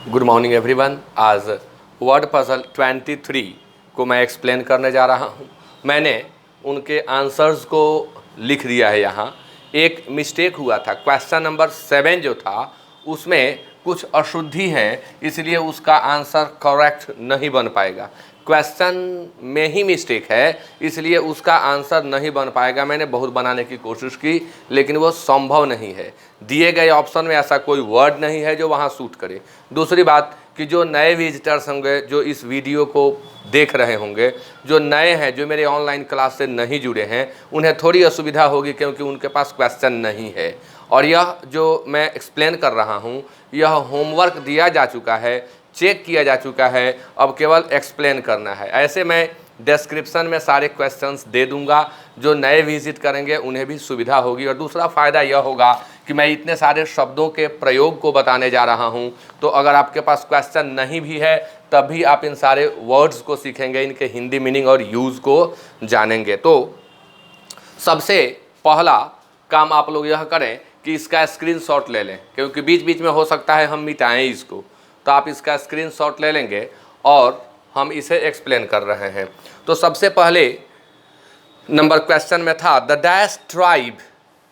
Good morning everyone. आज word puzzle 23 को मैं एक्सप्लेन करने जा रहा हूँ। मैंने उनके आंसर्स को लिख दिया है यहाँ। एक मिस्टेक हुआ था, क्वेश्चन नंबर 7 जो था उसमें कुछ अशुद्धि है, इसलिए उसका आंसर करेक्ट नहीं बन पाएगा। क्वेश्चन में ही मिस्टेक है, इसलिए उसका आंसर नहीं बन पाएगा। मैंने बहुत बनाने की कोशिश की, लेकिन वो संभव नहीं है। दिए गए ऑप्शन में ऐसा कोई वर्ड नहीं है जो वहाँ सूट करे। दूसरी बात कि जो नए विजिटर्स होंगे, जो इस वीडियो को देख रहे होंगे, जो नए हैं, जो मेरे ऑनलाइन क्लास से नहीं जुड़े हैं, उन्हें थोड़ी असुविधा होगी क्योंकि उनके पास क्वेश्चन नहीं है। और यह जो मैं एक्सप्लेन कर रहा हूँ, यह होमवर्क दिया जा चुका है, चेक किया जा चुका है, अब केवल एक्सप्लेन करना है। ऐसे मैं डिस्क्रिप्शन में सारे क्वेश्चंस दे दूंगा, जो नए विजिट करेंगे उन्हें भी सुविधा होगी। और दूसरा फ़ायदा यह होगा कि मैं इतने सारे शब्दों के प्रयोग को बताने जा रहा हूं, तो अगर आपके पास क्वेश्चन नहीं भी है तब भी आप इन सारे वर्ड्स को सीखेंगे, इनके हिंदी मीनिंग और यूज़ को जानेंगे। तो सबसे पहला काम आप लोग यह करें कि इसका स्क्रीनशॉट ले लें, क्योंकि बीच बीच में हो सकता है हम मिटाएं इसको। तो आप इसका स्क्रीनशॉट ले लेंगे और हम इसे एक्सप्लेन कर रहे हैं। तो सबसे पहले नंबर क्वेश्चन में था, the dash tribe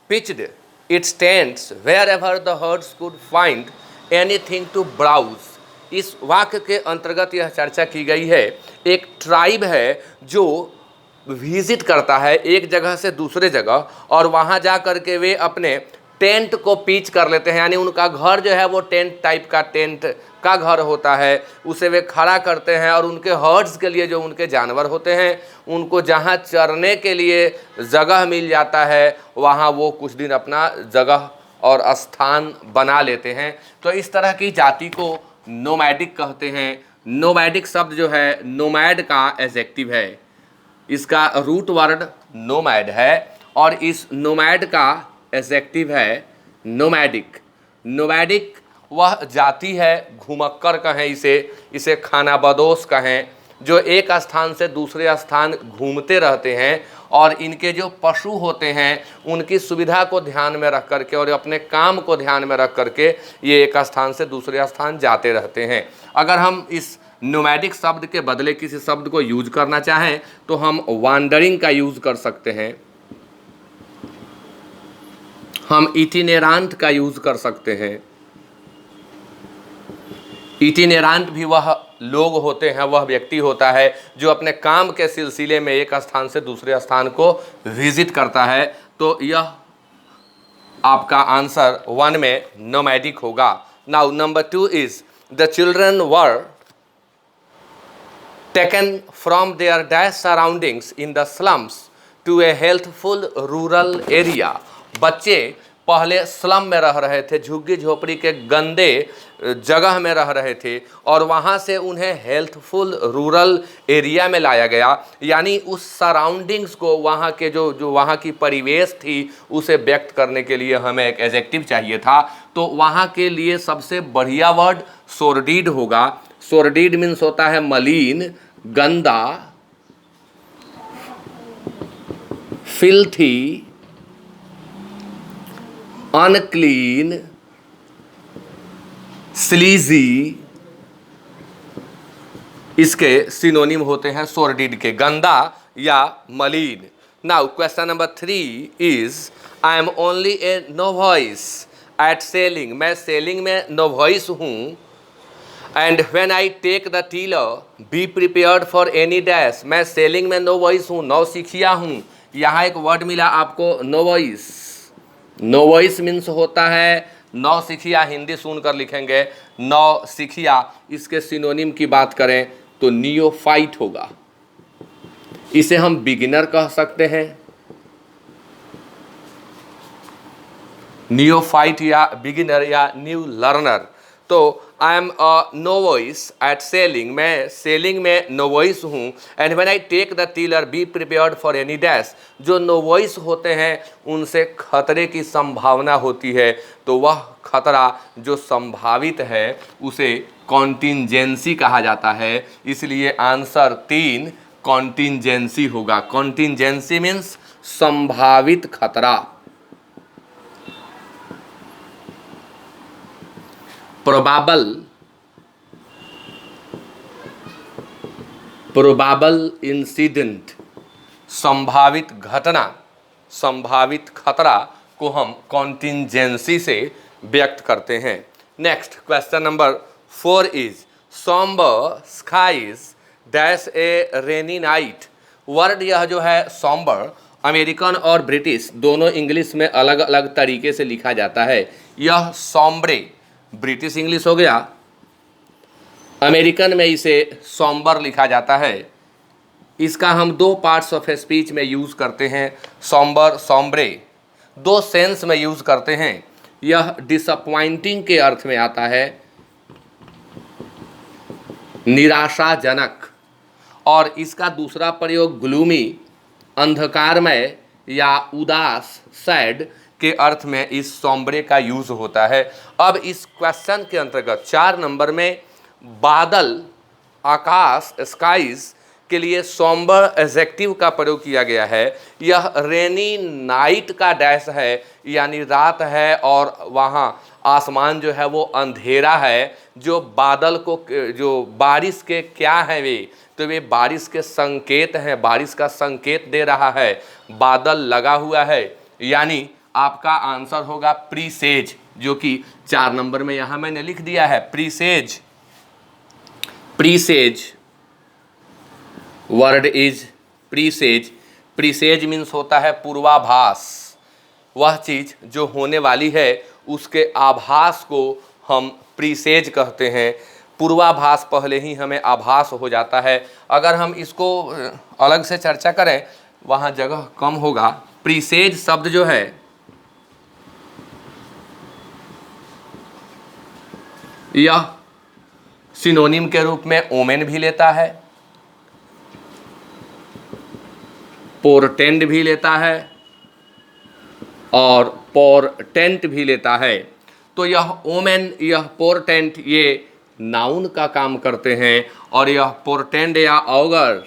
pitched its tents wherever the herds could find anything to browse. इस वाक्य के अंतर्गत यह चर्चा की गई है, एक ट्राइब है जो विजिट करता है एक जगह से दूसरे जगह, और वहाँ जा कर के वे अपने टेंट को पिच कर लेते हैं। यानी उनका घर जो है वो टेंट टाइप का, टेंट का घर होता है, उसे वे खड़ा करते हैं। और उनके हर्ड्स के लिए, जो उनके जानवर होते हैं, उनको जहाँ चरने के लिए जगह मिल जाता है वहाँ वो कुछ दिन अपना जगह और स्थान बना लेते हैं। तो इस तरह की जाति को नोमैडिक कहते हैं। नोमैडिक शब्द जो है नोमैड का एडजेक्टिव है, इसका रूट वर्ड नोमैड है और इस नोमैड का एडजेक्टिव है नोमैडिक। नोमैडिक वह जाति है, घुमक्कर कहें इसे खानाबदोश कहें, जो एक स्थान से दूसरे स्थान घूमते रहते हैं और इनके जो पशु होते हैं उनकी सुविधा को ध्यान में रख करके और अपने काम को ध्यान में रख करके ये एक स्थान से दूसरे स्थान जाते रहते हैं। अगर हम इस नोमैडिक शब्द के बदले किसी शब्द को यूज करना चाहें तो हम वांडरिंग का यूज कर सकते हैं, हम इटिनेरांट का यूज कर सकते हैं। इटिनेरांट भी वह लोग होते हैं, वह व्यक्ति होता है जो अपने काम के सिलसिले में एक स्थान से दूसरे स्थान को विजिट करता है। तो यह आपका आंसर 1 में नोमैडिक होगा। Now number 2 is the children were taken from their dash surroundings in the slums to a healthful rural area। बच्चे पहले स्लम में रह रहे थे, झुग्गी झोपड़ी के गंदे जगह में रह रहे थे, और वहाँ से उन्हें हेल्थफुल रूरल एरिया में लाया गया। यानी उस सराउंडिंग्स को, वहाँ के जो वहाँ की परिवेश थी, उसे व्यक्त करने के लिए हमें एक एडजेक्टिव चाहिए था। तो वहाँ के लिए सबसे बढ़िया वर्ड सोर्डिड होगा। सोर्डिड मीन्स होता है मलिन, गंदा, फिल्थी, अनक्लीन, स्लीजी, इसके सिनोनिम होते हैं सोर्डिड के, गंदा या मलिन। Now question number 3 is, I am only a novice at sailing. मैं सेलिंग में नोवाइस हूँ। And when I take the tiller be prepared for any dash. मैं सेलिंग में नोवाइस हूँ, नौसिखिया हूँ। यहाँ एक वर्ड मिला आपको नोवाइस। नोवाइस मीन्स होता है नौसिखिया, हिंदी सुनकर लिखेंगे नौसिखिया। इसके सिनोनिम की बात करें तो नियोफाइट होगा। इसे हम बिगिनर कह सकते हैं, नियोफाइट या बिगिनर या न्यू लर्नर। तो I am a novice at sailing. मैं सेलिंग में नोवाइस हूँ। And when I take the tiller be prepared for any dash. जो नोवाइस होते हैं उनसे खतरे की संभावना होती है, तो वह खतरा जो संभावित है उसे कॉन्टिंजेंसी कहा जाता है। इसलिए आंसर 3 कॉन्टिंजेंसी होगा। कॉन्टिंजेंसी मीन्स संभावित खतरा। प्रोबेबल प्रोबेबल इंसिडेंट, संभावित घटना, संभावित खतरा को हम कॉन्टिंजेंसी से व्यक्त करते हैं। Next question number 4 is sombre skies dash a rainy night. Word यह जो है सॉम्बर, अमेरिकन और ब्रिटिश दोनों इंग्लिश में अलग अलग तरीके से लिखा जाता है। यह सॉम्ब्रे ब्रिटिश इंग्लिश हो गया, अमेरिकन में इसे सॉम्बर लिखा जाता है। इसका हम दो पार्ट्स ऑफ स्पीच में यूज़ करते हैं, सॉम्बर सॉम्ब्रे, दो सेंस में यूज़ करते हैं। यह डिसअपॉइंटिंग के अर्थ में आता है, निराशाजनक, और इसका दूसरा प्रयोग ग्लूमी, अंधकारमय या उदास, सैड के अर्थ में इस सॉम्ब्रे का यूज़ होता है। अब इस क्वेश्चन के अंतर्गत 4 नंबर में बादल, आकाश, स्काइज के लिए सॉम्बर एडजेक्टिव का प्रयोग किया गया है। यह रेनी नाइट का डैश है, यानी रात है और वहाँ आसमान जो है वो अंधेरा है। जो बादल को, जो बारिश के क्या हैं वे, तो वे बारिश के संकेत हैं, बारिश का संकेत दे रहा है, बादल लगा हुआ है। यानी आपका आंसर होगा प्रीसेज, जो कि 4 नंबर में यहाँ मैंने लिख दिया है, प्रीसेज। प्रीसेज वर्ड इज प्रीसेज। प्रीसेज मीन्स होता है पूर्वाभास, वह चीज़ जो होने वाली है उसके आभास को हम प्रीसेज कहते हैं। पूर्वाभास पहले ही हमें आभास हो जाता है। अगर हम इसको अलग से चर्चा करें वहाँ जगह कम होगा। प्रीसेज शब्द जो है यह सिनोनिम के रूप में ओमेन भी लेता है, पोर्टेंड भी लेता है और पोर्टेंट भी लेता है। तो यह ओमेन, यह पोर्टेंट, ये नाउन का काम करते हैं और यह पोर्टेंड या ऑगर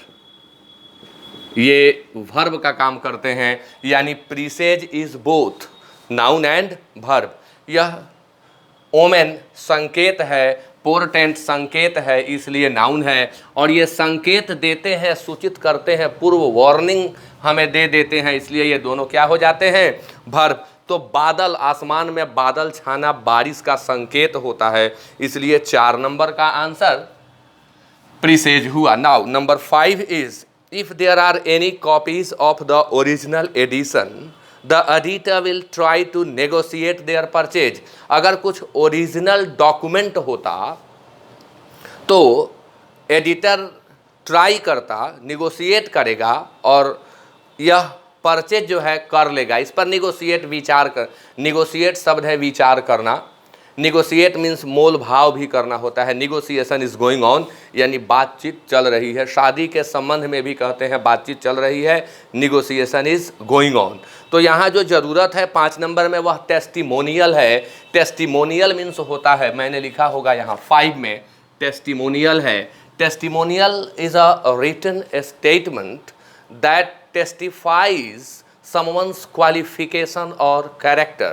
ये वर्ब का काम करते हैं। यानी presage is both noun and verb. यह ओमेन संकेत है, पोर्टेंट संकेत है, इसलिए नाउन है, और ये संकेत देते हैं, सूचित करते हैं, पूर्व वार्निंग हमें दे देते हैं, इसलिए ये दोनों क्या हो जाते हैं, वर्ब। तो बादल, आसमान में बादल छाना बारिश का संकेत होता है, इसलिए 4 नंबर का आंसर प्रीसेज हुआ। Now number 5 is if there are any copies of the original edition the editor will try to negotiate their purchase. अगर कुछ ओरिजिनल डॉक्यूमेंट होता तो एडिटर ट्राई करता, निगोशिएट करेगा और यह परचेज जो है कर लेगा। इस पर निगोशिएट, विचार कर, निगोशिएट शब्द है विचार करना। निगोशिएट मीन्स मोल भाव भी करना होता है। निगोशिएशन इज गोइंग ऑन, यानी बातचीत चल रही है। शादी के संबंध में भी कहते हैं बातचीत चल रही है, निगोशिएशन इज गोइंग ऑन। तो यहाँ जो ज़रूरत है 5 नंबर में वह टेस्टिमोनियल है। टेस्टिमोनियल मीन्स होता है, मैंने लिखा होगा यहाँ 5 में, टेस्टिमोनियल है। Testimonial is a written statement that testifies someone's qualification or character।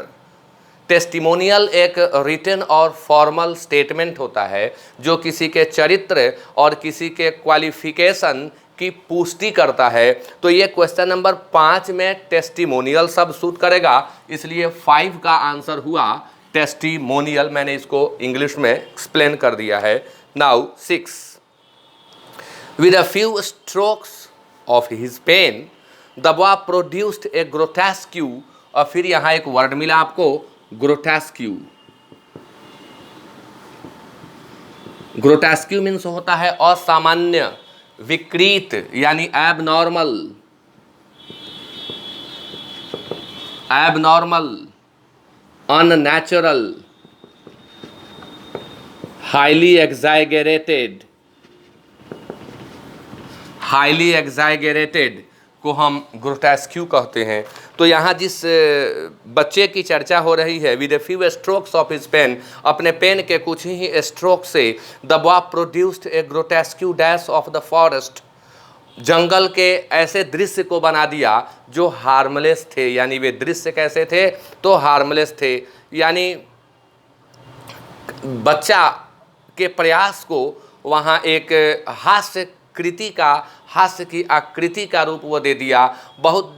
Testimonial एक रिटन और फॉर्मल स्टेटमेंट होता है जो किसी के चरित्र और किसी के क्वालिफिकेशन की पुष्टि करता है। तो ये क्वेश्चन नंबर 5 में टेस्टिमोनियल शब्द सूट करेगा, इसलिए 5 का आंसर हुआ टेस्टिमोनियल। मैंने इसको इंग्लिश में एक्सप्लेन कर दिया है। Now 6 with a few strokes of his pen the boy produced a grotesque, और फिर यहाँ एक वर्ड मिला आपको grotesque। grotesque मीन्स होता है असामान्य, विकृत, यानी abnormal, unnatural, highly exaggerated। Highly exaggerated को हम ग्रोटेस्क्यू कहते हैं। तो यहाँ जिस बच्चे की चर्चा हो रही है, with a few strokes of his pen, अपने पेन के कुछ ही स्ट्रोक से, the boy produced a grotesque dash of the forest, जंगल के ऐसे दृश्य को बना दिया जो हार्मलेस थे। यानी वे दृश्य कैसे थे, तो हार्मलेस थे, यानी बच्चा के प्रयास को वहाँ एक हास्य आकृति का, हास्य की आकृति का रूप वो दे दिया, बहुत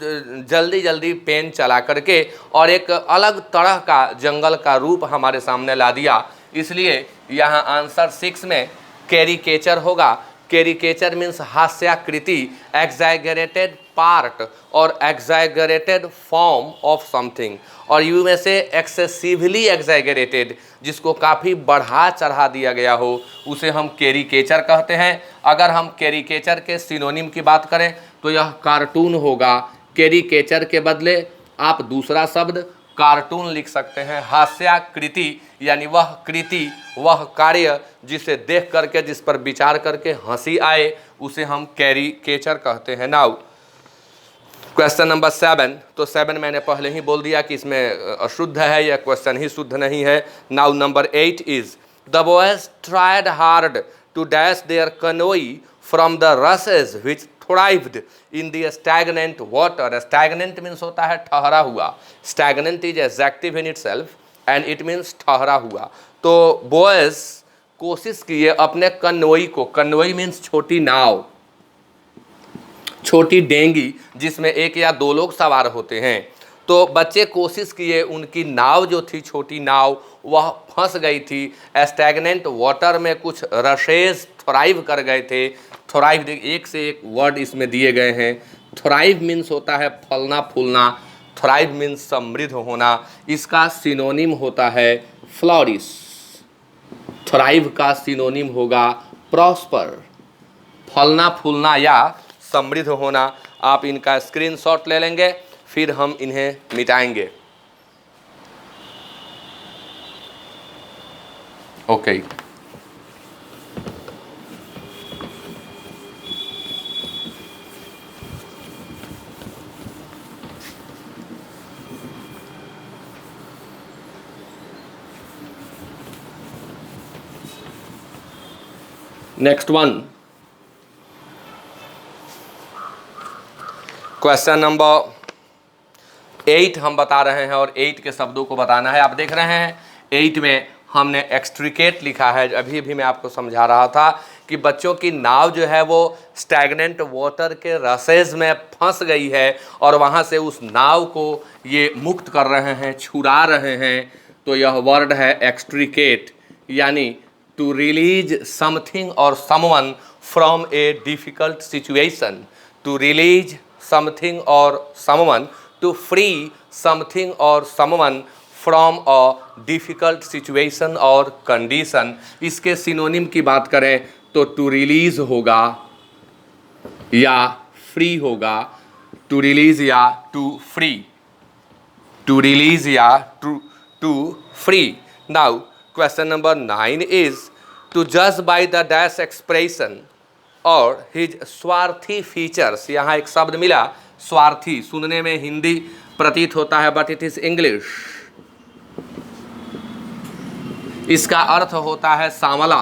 जल्दी जल्दी पेन चला करके, और एक अलग तरह का जंगल का रूप हमारे सामने ला दिया। इसलिए यहाँ आंसर 6 में कैरिकेचर होगा। कैरिकेचर मीन्स हास्याकृति, एग्जैगरेटेड पार्ट और एग्जैगरेटेड फॉर्म ऑफ समथिंग, और यू में से एक्सेसिवली एग्जैगरेटेड, जिसको काफ़ी बढ़ा चढ़ा दिया गया हो, उसे हम कैरिकेचर कहते हैं। अगर हम कैरिकेचर के सिनोनिम की बात करें तो यह कार्टून होगा। कैरिकेचर के बदले आप दूसरा शब्द कार्टून लिख सकते हैं। हास्याकृति यानी वह कृति, वह कार्य जिसे देख करके, जिस पर विचार करके हंसी आए, उसे हम कैरिकेचर कहते हैं। नाउ क्वेश्चन नंबर 7, तो 7 मैंने पहले ही बोल दिया कि इसमें अशुद्ध है, यह क्वेश्चन ही शुद्ध नहीं है। Now number 8 is the boys tried hard to dash their canoe from the rushes which thrived in the stagnant water. Stagnant means होता है ठहरा हुआ। Stagnant is adjective in itself and it means ठहरा हुआ। तो boys कोशिश किए अपने कनोई को, कनोई मीन्स छोटी नाव, छोटी डेंगी जिसमें एक या दो लोग सवार होते हैं। तो बच्चे कोशिश किए, उनकी नाव जो थी, छोटी नाव, वह फंस गई थी स्टैग्नेंट वाटर में। कुछ रशेज थ्राइव कर गए थे। थ्राइव, एक से एक वर्ड इसमें दिए गए हैं। थ्राइव मीन्स होता है फलना फूलना, थ्राइव मीन्स समृद्ध होना। इसका सिनोनिम होता है फ्लॉरिश। थ्राइव का सिनोनिम होगा प्रॉस्पर, फलना फूलना या समृद्ध होना। आप इनका स्क्रीनशॉट ले लेंगे, फिर हम इन्हें मिटाएंगे। Okay next one, question number 8 हम बता रहे हैं और 8 के शब्दों को बताना है। आप देख रहे हैं 8 में हमने एक्सट्रिकेट लिखा है। अभी भी मैं आपको समझा रहा था कि बच्चों की नाव जो है वो स्टैग्नेंट वाटर के रसेज में फंस गई है और वहाँ से उस नाव को ये मुक्त कर रहे हैं, छुड़ा रहे हैं। तो यह वर्ड है एक्सट्रिकेट, यानी टू रिलीज समथिंग और someone from a difficult situation, to release something और समवन, टू फ्री समथिंग और someone from a difficult situation और कंडीशन। इसके सिनोनिम की बात करें तो टू रिलीज होगा या फ्री होगा, टू रिलीज या टू फ्री, टू रिलीज या to free. Now question number 9 is to जज बाय द डैश एक्सप्रेशन और हिज स्वार्थी फीचर्स। यहाँ एक शब्द मिला स्वार्थी, सुनने में हिंदी प्रतीत होता है बट इट इज इंग्लिश। इसका अर्थ होता है सांवला,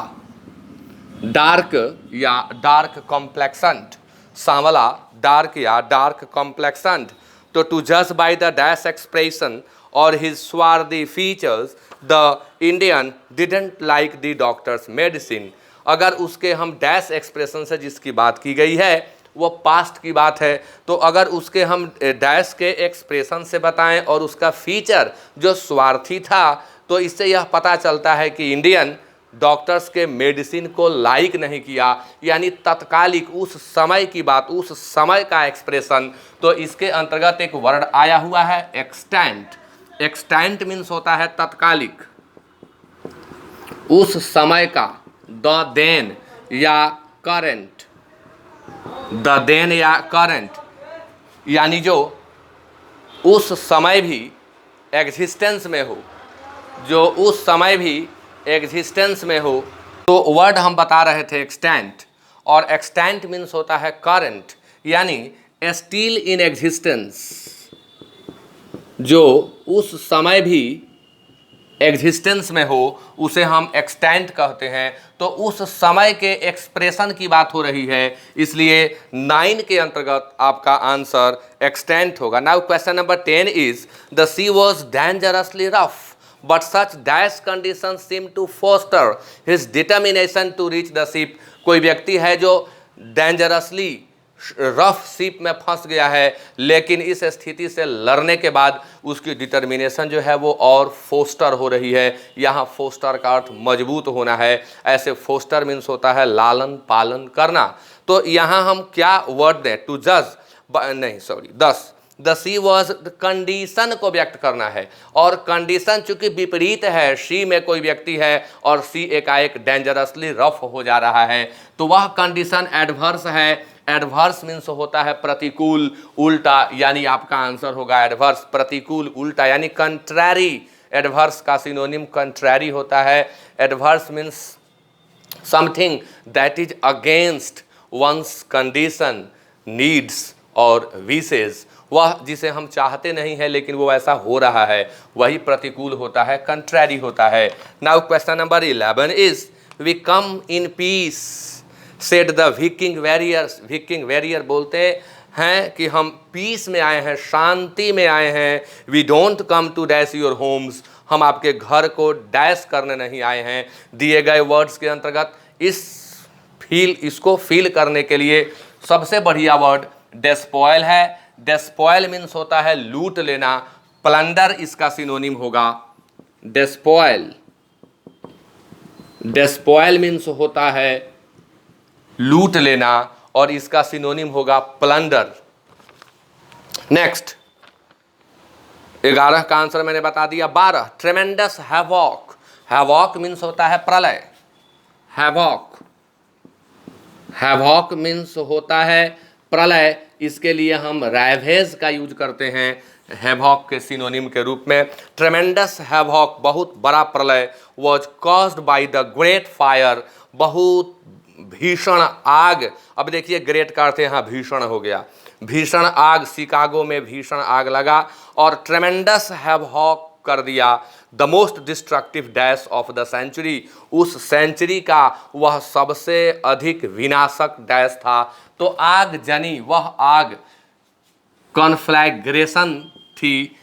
डार्क या डार्क कॉम्प्लेक्सेंट। सांवला, डार्क या डार्क कॉम्प्लेक्सेंट। तो टू जज बाय द डैश एक्सप्रेशन और हिज स्वार्थी features the Indian didn't like the doctors medicine. अगर उसके हम डैश एक्सप्रेशन से जिसकी बात की गई है वो पास्ट की बात है, तो अगर उसके हम डैश के एक्सप्रेशन से बताएं और उसका फीचर जो स्वार्थी था, तो इससे यह पता चलता है कि इंडियन डॉक्टर्स के मेडिसिन को लाइक नहीं किया, यानी तत्कालिक उस समय की बात, उस समय का एक्सप्रेशन। तो इसके अंतर्गत एक वर्ड आया हुआ है एक्सटेंट। एक्सटेंट मीन्स होता है तत्कालिक, उस समय का। द देन या करंट, द देन या करंट, यानी जो उस समय भी एग्जिस्टेंस में हो, जो उस समय भी एग्जिस्टेंस में हो। तो वर्ड हम बता रहे थे एक्सटेंट, और एक्सटेंट मीन्स होता है करंट, यानी स्टिल इन एग्जिस्टेंस, जो उस समय भी एग्जिस्टेंस में हो उसे हम एक्सटेंट कहते हैं। तो उस समय के एक्सप्रेशन की बात हो रही है, इसलिए 9 के अंतर्गत आपका आंसर एक्सटेंट होगा। Now question number 10 is the sea was dangerously rough but such dash condition seem to foster his determination to reach the ship. कोई व्यक्ति है जो डेंजरसली रफ शिप में फंस गया है, लेकिन इस स्थिति से लड़ने के बाद उसकी डिटर्मिनेशन जो है वो और फोस्टर हो रही है। यहाँ फोस्टर का अर्थ मजबूत होना है। ऐसे फोस्टर मीन्स होता है लालन पालन करना। तो यहाँ हम क्या वर्ड दें? टू जज, नहीं sorry, the sea was condition को व्यक्त करना है, और कंडीशन चूंकि विपरीत है, सी में कोई व्यक्ति है और सी एकाएक डेंजरसली रफ हो जा रहा है, तो वह कंडीशन एडवर्स है। एडवर्स मीन्स होता है प्रतिकूल, उल्टा, यानी आपका आंसर होगा एडवर्स, प्रतिकूल, उल्टा, यानी कंट्रैरी। एडवर्स का सिनोनिम कंट्रैरी होता है। Adverse means something that is against one's condition, needs और विशेज। वह जिसे हम चाहते नहीं है लेकिन वो ऐसा हो रहा है, वही प्रतिकूल होता है, कंट्रैरी होता है। Now question number 11 is we come in peace said the Viking warriors. Viking warrior बोलते हैं कि हम पीस में आए हैं, शांति में आए हैं। We don't come to dash your homes, हम आपके घर को डैश करने नहीं आए हैं। दिए गए वर्ड्स के अंतर्गत इसको फील करने के लिए सबसे बढ़िया वर्ड डेस्पॉयल है। डेस्पॉयल मीन्स होता है लूट लेना, प्लंडर इसका सिनोनिम होगा। डेस्पॉयल, डेस्पॉयल मीन्स होता है लूट लेना और इसका सिनोनिम होगा प्लंडर। नेक्स्ट 11 का आंसर मैंने बता दिया। 12 ट्रेमेंडस हैवॉक। हैवॉक मीन्स होता है प्रलय। हैवॉक, हैवॉक मीन्स होता है प्रलय। इसके लिए हम रैवेज का यूज करते हैं हैवॉक के सिनोनिम के रूप में। ट्रेमेंडस हैवॉक, बहुत बड़ा प्रलय। Was caused by the great fire, बहुत भीषण आग। अब देखिए ग्रेट का अर्थ यहाँ भीषण हो गया। भीषण आग, शिकागो में भीषण आग लगा और ट्रेमेंडस हैवॉक कर दिया। The most destructive dash of the century, उस सेंचुरी का वह सबसे अधिक विनाशक डैश था। तो आग जनी, वह आग कॉन्फ्लैग्रेशन थी।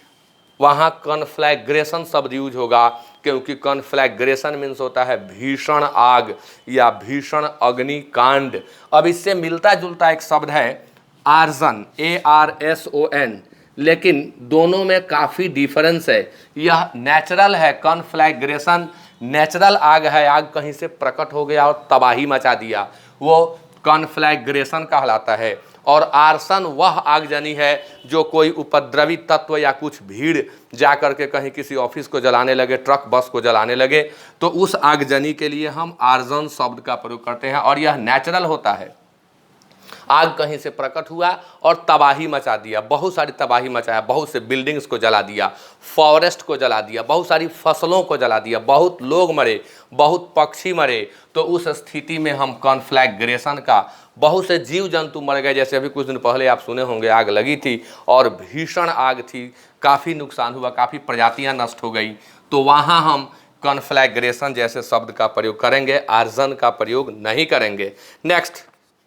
वहाँ कॉन्फ्लैग्रेशन शब्द यूज होगा क्योंकि कॉन्फ्लैग्रेशन मीन्स होता है भीषण आग या भीषण अग्निकांड। अब इससे मिलता जुलता एक शब्द है आर्सन, ARSON, लेकिन दोनों में काफ़ी डिफरेंस है। यह नेचुरल है, कॉन्फ्लैग्रेशन नेचुरल आग है, आग कहीं से प्रकट हो गया और तबाही मचा दिया, वो कॉन्फ्लैग्रेशन कहलाता है। और आर्सन वह आगजनी है जो कोई उपद्रवी तत्व या कुछ भीड़ जा कर के कहीं किसी ऑफिस को जलाने लगे, ट्रक बस को जलाने लगे, तो उस आगजनी के लिए हम आर्सन शब्द का प्रयोग करते हैं। और यह नेचुरल होता है, आग कहीं से प्रकट हुआ और तबाही मचा दिया, बहुत सारी तबाही मचाया, बहुत से बिल्डिंग्स को जला दिया, फॉरेस्ट को जला दिया, बहुत सारी फसलों को जला दिया, बहुत लोग मरे, बहुत पक्षी मरे। तो उस स्थिति में हम कॉन्फ्लैग्रेशन का, बहुत से जीव जंतु मर गए। जैसे अभी कुछ दिन पहले आप सुने होंगे आग लगी थी और भीषण आग थी, काफ़ी नुकसान हुआ, काफ़ी प्रजातियां नष्ट हो गई। तो वहाँ हम कॉन्फ्लैग्रेशन जैसे शब्द का प्रयोग करेंगे, आर्सन का प्रयोग नहीं करेंगे। Next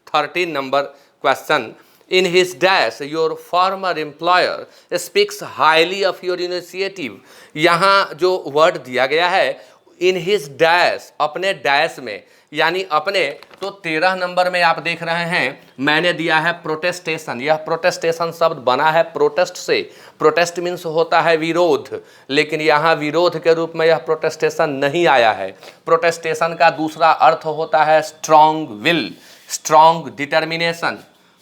13 number question, in his dash your farmer employer speaks highly of your initiative. यहाँ जो वर्ड दिया गया है इन हिज डैश, अपने डैश में, यानी अपने, तो 13 नंबर में आप देख रहे हैं मैंने दिया है प्रोटेस्टेशन। यह प्रोटेस्टेशन शब्द बना है प्रोटेस्ट से। प्रोटेस्ट मीन्स होता है विरोध, लेकिन यहाँ विरोध के रूप में यह प्रोटेस्टेशन नहीं आया है। प्रोटेस्टेशन का दूसरा अर्थ होता है strong will, strong determination.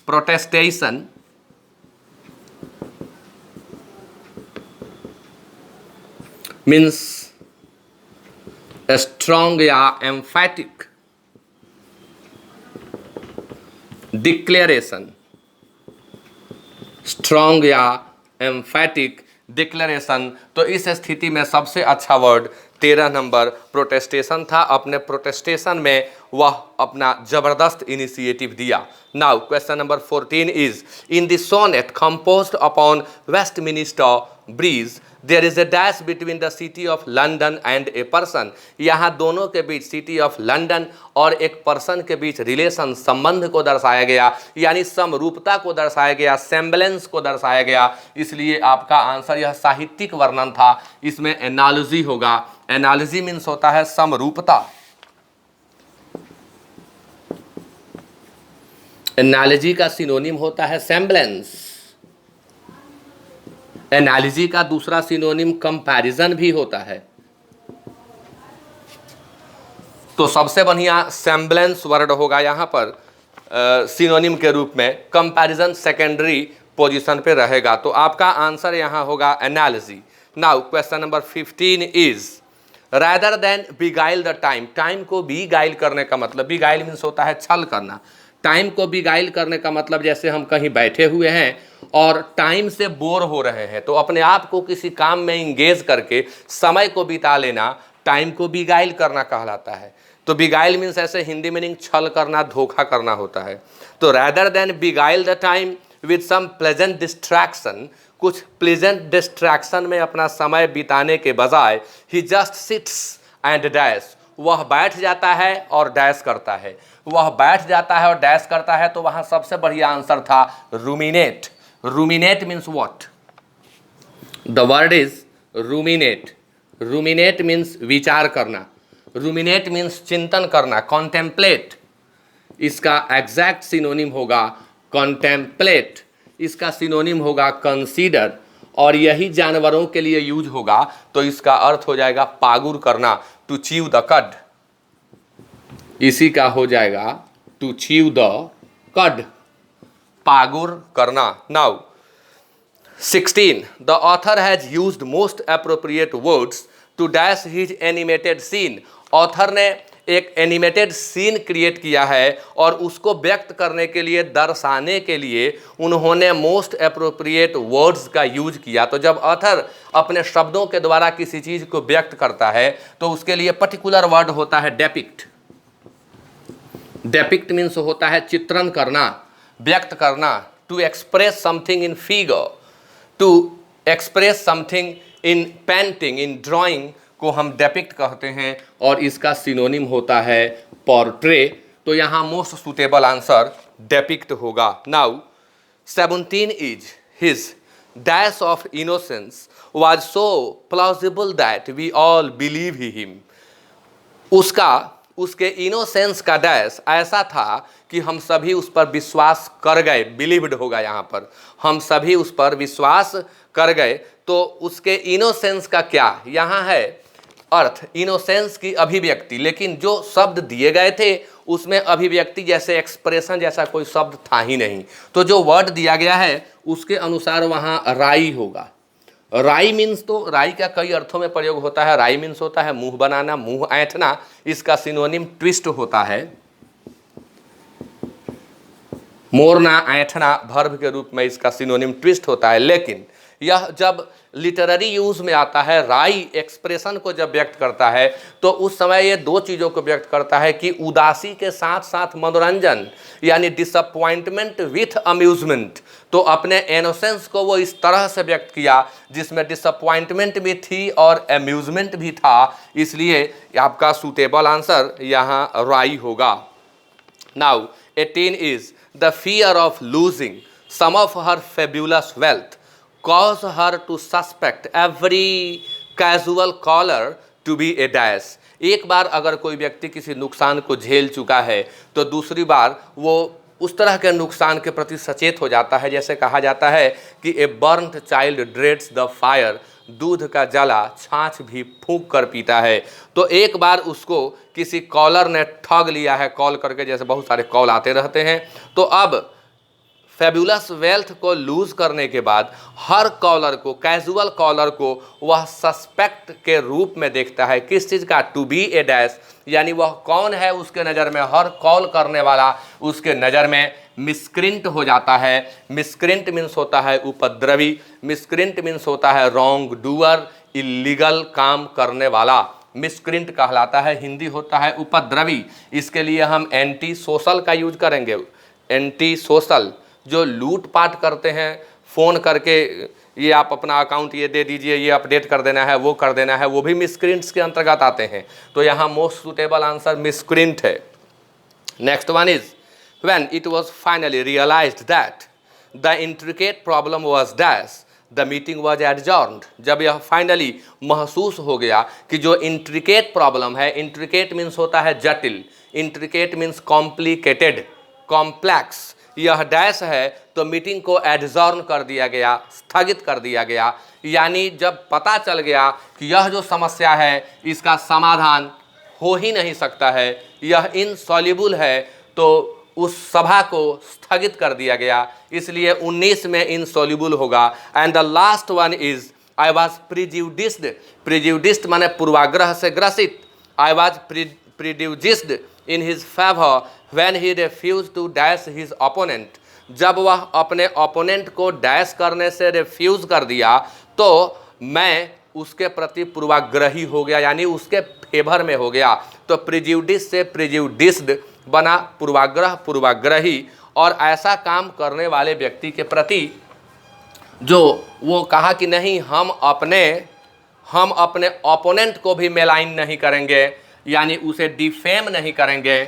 प्रोटेस्टेशन means strong या एम्फैटिक डिक्लेरेशन, स्ट्रॉन्ग या एम्फैटिक डिक्लेरेशन। तो इस स्थिति में सबसे अच्छा वर्ड 13 नंबर प्रोटेस्टेशन था। अपने प्रोटेस्टेशन में वह अपना जबरदस्त इनिशिएटिव दिया। Now question number 14 is in the sonnet composed upon Westminster bridge there is a dash between the city of London and a person. यहाँ दोनों के बीच, सिटी ऑफ लंदन और एक पर्सन के बीच रिलेशन, संबंध को दर्शाया गया, यानी समरूपता को दर्शाया गया, सेम्बलेंस को दर्शाया गया। इसलिए आपका आंसर यह साहित्यिक वर्णन था, इसमें एनालॉजी होगा। एनालॉजी मीन्स होता है समरूपता। एनालॉजी का सिनोनिम होता है सेम्बलेंस। एनालॉजी का दूसरा सिनोनिम कंपैरिजन भी होता है। तो सबसे बढ़िया सेम्बलेंस वर्ड होगा यहाँ पर सिनोनिम के रूप में। कंपैरिजन सेकेंडरी पोजीशन पे रहेगा। तो आपका आंसर यहाँ होगा analogy. Now question number 15 is rather than beguile the time. Time को बिगाइल करने का मतलब, बिगाइल मीन्स होता है छल करना। टाइम को बिगाइल करने का मतलब जैसे हम कहीं बैठे हुए हैं और टाइम से बोर हो रहे हैं, तो अपने आप को किसी काम में इंगेज करके समय को बिता लेना टाइम को बिगाइल करना कहलाता है। तो बिगाइल मीन्स ऐसे हिंदी मीनिंग छल करना, धोखा करना होता है। तो rather than beguile the time with some pleasant distraction, कुछ प्लेजेंट डिस्ट्रैक्शन में अपना समय बिताने के बजाय ही जस्ट सिट्स एंड डैश, वह बैठ जाता है और डैश करता है। वह बैठ जाता है और डैश करता है, तो वहाँ सबसे बढ़िया आंसर था ruminate. Ruminate means what? The word is ruminate. Ruminate means विचार करना। रूमिनेट मीन्स चिंतन करना, कॉन्टेम्पलेट। इसका एग्जैक्ट सिनोनिम होगा कॉन्टेम्पलेट। इसका सिनोनिम होगा कंसीडर। और यही जानवरों के लिए यूज होगा, तो इसका अर्थ हो जाएगा पागुर करना, टू च्यू द कड। इसी का हो जाएगा टू च्यू द कड, पागुर करना। Now 16 the author has used most appropriate words to dash his animated scene. Author ने एक एनिमेटेड सीन क्रिएट किया है और उसको व्यक्त करने के लिए, दर्शाने के लिए उन्होंने मोस्ट एप्रोप्रिएट वर्ड्स का यूज किया। तो जब ऑथर अपने शब्दों के द्वारा किसी चीज़ को व्यक्त करता है तो उसके लिए पर्टिकुलर वर्ड होता है डेपिक्ट। डेपिक्ट मीन्स होता है चित्रण करना, व्यक्त करना, to express something in figure, to express something in painting, in drawing को हम डेपिक्ट कहते हैं। और इसका सिनोनिम होता है पोर्ट्रे। तो यहाँ मोस्ट सुटेबल आंसर डेपिक्ट होगा। Now 17 is his dash of innocence was so plausible that we all believe him. उसके इनोसेंस का डैश ऐसा था कि हम सभी उस पर विश्वास कर गए। बिलीव्ड होगा यहाँ पर, हम सभी उस पर विश्वास कर गए। तो उसके इनोसेंस का क्या यहाँ है अर्थ? इनोसेंस की अभिव्यक्ति। लेकिन जो शब्द दिए गए थे उसमें अभिव्यक्ति जैसे एक्सप्रेशन जैसा कोई शब्द था ही नहीं। तो जो वर्ड दिया गया है उसके अनुसार वहाँ राई होगा। राई मीन्स, तो राई का कई अर्थों में प्रयोग होता है। राई मीन्स होता है मुंह बनाना, मुंह ऐंठना। इसका सिनोनिम ट्विस्ट होता है, मोड़ना, ऐंठना। वर्ब के रूप में इसका सिनोनिम ट्विस्ट होता है। लेकिन यह जब लिटरेरी यूज में आता है, राई एक्सप्रेशन को जब व्यक्त करता है, तो उस समय ये दो चीज़ों को व्यक्त करता है कि उदासी के साथ साथ मनोरंजन, यानी डिसअपॉइंटमेंट विथ अम्यूजमेंट। तो अपने इनोसेंस को वो इस तरह से व्यक्त किया जिसमें डिसअपॉइंटमेंट भी थी और अम्यूजमेंट भी था। इसलिए आपका सूटेबल आंसर यहाँ राई होगा। Now 18 is the fear of losing some of her fabulous wealth cause her to suspect every casual caller to be a dash। एक बार अगर कोई व्यक्ति किसी नुकसान को झेल चुका है तो दूसरी बार वो उस तरह के नुकसान के प्रति सचेत हो जाता है। जैसे कहा जाता है कि a burnt child dreads the fire, दूध का जला छाछ भी फूंक कर पीता है। तो एक बार उसको किसी कॉलर ने ठग लिया है, कॉल करके, जैसे बहुत सारे कॉल आते रहते हैं। तो अब फेब्यूलस वेल्थ को लूज करने के बाद हर कॉलर को, कैजुअल कॉलर को वह सस्पेक्ट के रूप में देखता है। किस चीज़ का? टू बी ए डैश, यानी वह कौन है उसके नज़र में, हर कॉल करने वाला उसके नज़र में मिसक्रिंट हो जाता है। मिसक्रिंट मीन्स होता है उपद्रवी, मिसक्रिंट मीन्स होता है रॉन्ग डूअर, इलीगल काम करने वाला मिसक्रिंट कहलाता है। हिंदी होता है उपद्रवी। इसके लिए हम एंटी सोशल का यूज करेंगे। एंटी सोशल जो लूटपाट करते हैं, फ़ोन करके ये आप अपना अकाउंट ये दे दीजिए, ये अपडेट कर देना है, वो कर देना है, वो भी मिसक्रिंट्स के अंतर्गत आते हैं। तो यहाँ मोस्ट सुटेबल आंसर मिसक्रिंट है। Next one is when it was finally realised that the intricate problem was dash the meeting was adjourned. जब यह फाइनली महसूस हो गया कि जो इंट्रिकेट प्रॉब्लम है, इंट्रिकेट मीन्स होता है जटिल, इंट्रिकेट मीन्स कॉम्प्लिकेटेड, कॉम्प्लेक्स, यह डैश है तो मीटिंग को एडजॉर्न कर दिया गया, स्थगित कर दिया गया। यानी जब पता चल गया कि यह जो समस्या है इसका समाधान हो ही नहीं सकता है, यह इनसॉल्युबल है, तो उस सभा को स्थगित कर दिया गया। इसलिए 19 में इनसॉल्युबल होगा। And the last one is I was prejudiced. Prejudiced माने पूर्वाग्रह से ग्रसित। I was prejudiced in his favour when he refuse to dash his opponent. जब वह अपने ओपोनेंट को डैश करने से रिफ्यूज कर दिया तो मैं उसके प्रति पूर्वाग्रही हो गया, यानी उसके फेवर में हो गया। तो प्रिजुडिस से प्रिजुडिस्ड बना पूर्वाग्रह, पूर्वाग्रही। और ऐसा काम करने वाले व्यक्ति के प्रति जो वो कहा कि नहीं, हम अपने ओपोनेंट को भी मेलाइन नहीं करेंगे, यानी उसे डिफेम नहीं करेंगे।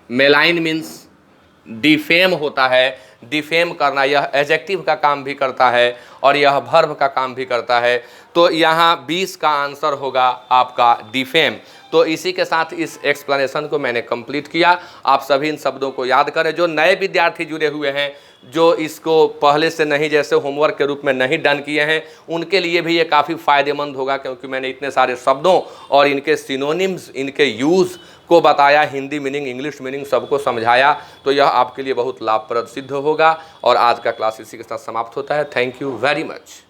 मेलाइन मीन्स डिफेम होता है, डिफेम करना। यह एडजेक्टिव का काम भी करता है और यह वर्ब का काम भी करता है। तो यहाँ 20 का आंसर होगा आपका डिफेम। तो इसी के साथ इस एक्सप्लेनेशन को मैंने कंप्लीट किया। आप सभी इन शब्दों को याद करें। जो नए विद्यार्थी जुड़े हुए हैं, जो इसको पहले से नहीं जैसे होमवर्क के रूप में नहीं डन किए हैं, उनके लिए भी ये काफ़ी फ़ायदेमंद होगा, क्योंकि मैंने इतने सारे शब्दों और इनके सिनोनिम्स, इनके यूज़ को बताया, हिंदी मीनिंग, इंग्लिश मीनिंग सबको समझाया। तो यह आपके लिए बहुत लाभप्रद सिद्ध होगा। और आज का क्लास इसी के साथ समाप्त होता है। Thank you very much.